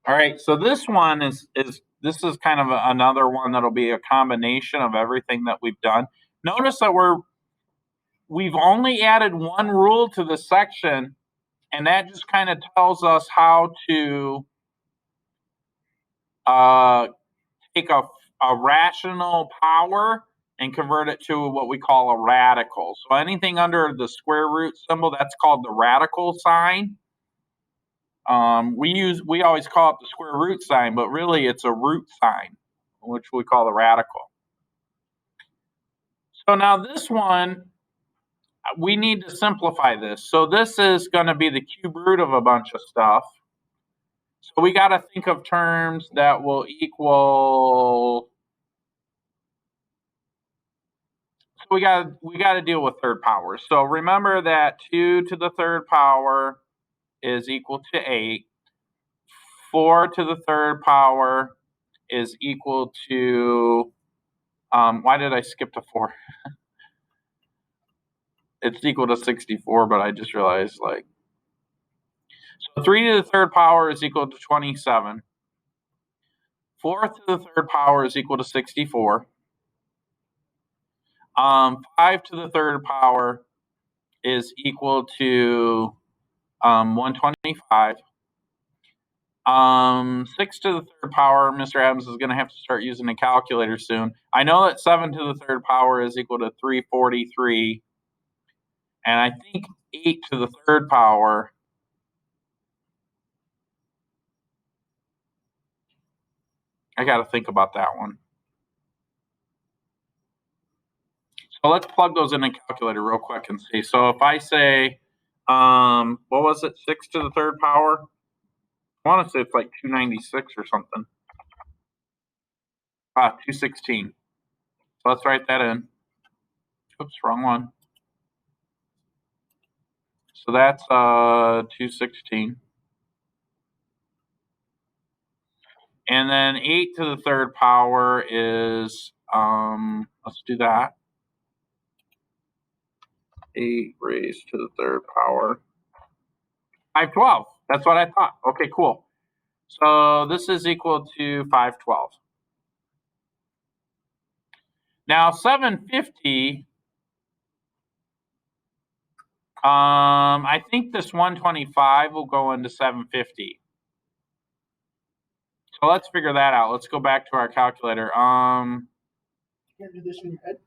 All right, so this one is kind of another one that'll be a combination of everything that we've done. Notice that we've only added one rule to the section, and that just kind of tells us how to take a rational power and convert it to what we call a radical. So anything under the square root symbol, that's called the radical sign. We always call it the square root sign, but really it's a root sign, which we call the radical. So now this one, we need to simplify this. So this is going to be the cube root of a bunch of stuff. So we got to think of terms that will equal. So we got to deal with third powers. So remember that 2 to the third power is equal to 8. 4 to the third power is equal to, why did I skip to 4? It's equal to 64, but I just realized, like, so 3 to the third power is equal to 27. 4 to the third power is equal to 64. 5 to the third power is equal to 125. 6 to the third power, Mr. Adams is going to have to start using a calculator soon. I know that 7 to the third power is equal to 343. And I think 8 to the third power I got to think about that one. So let's plug those in a calculator real quick and see. So if I say, what was it, 6 to the third power? I want to say it's like 296 or something. 216. So let's write that in. Oops, wrong one. So that's 216. And then 8 to the third power is, let's do that. 8 raised to the third power. 512. That's what I thought. Okay, cool. So this is equal to 512. Now 750, I think this 125 will go into 750. So let's figure that out. Let's go back to our calculator. You can't do this in your head?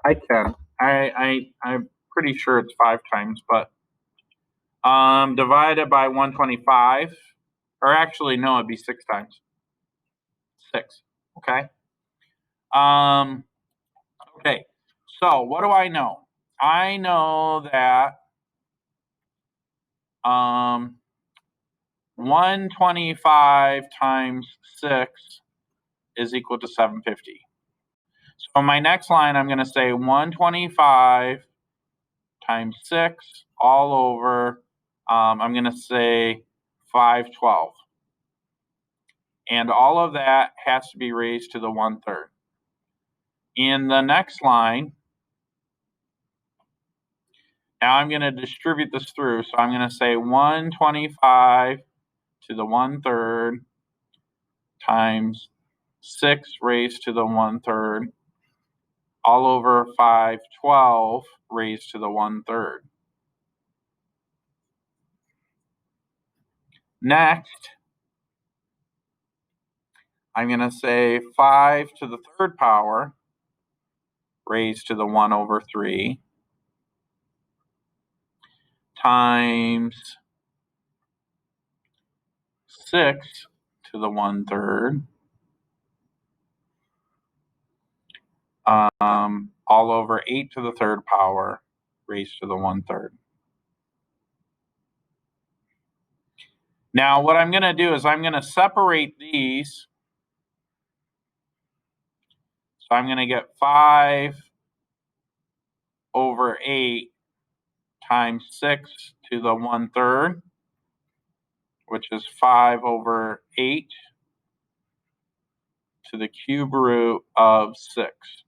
I can. I'm pretty sure it's 5 times, but divided by 125, or actually no, it'd be 6 times. 6. Okay. Okay. So what do I know? I know that 125 times 6 is equal to 750. So my next line, I'm going to say 125 times 6 all over, I'm going to say 512. And all of that has to be raised to the 1/3. In the next line, now I'm going to distribute this through. So I'm going to say 125 to the 1/3 times 6 raised to the 1/3 all over 512 raised to the 1/3. Next, I'm going to say 5 to the third power raised to the 1/3 times 6 to the 1/3 all over 8 to the third power raised to the 1/3. Now what I'm going to do is I'm going to separate these. So I'm going to get 5 over 8 times 6 to the 1/3, which is 5 over 8 to the cube root of 6.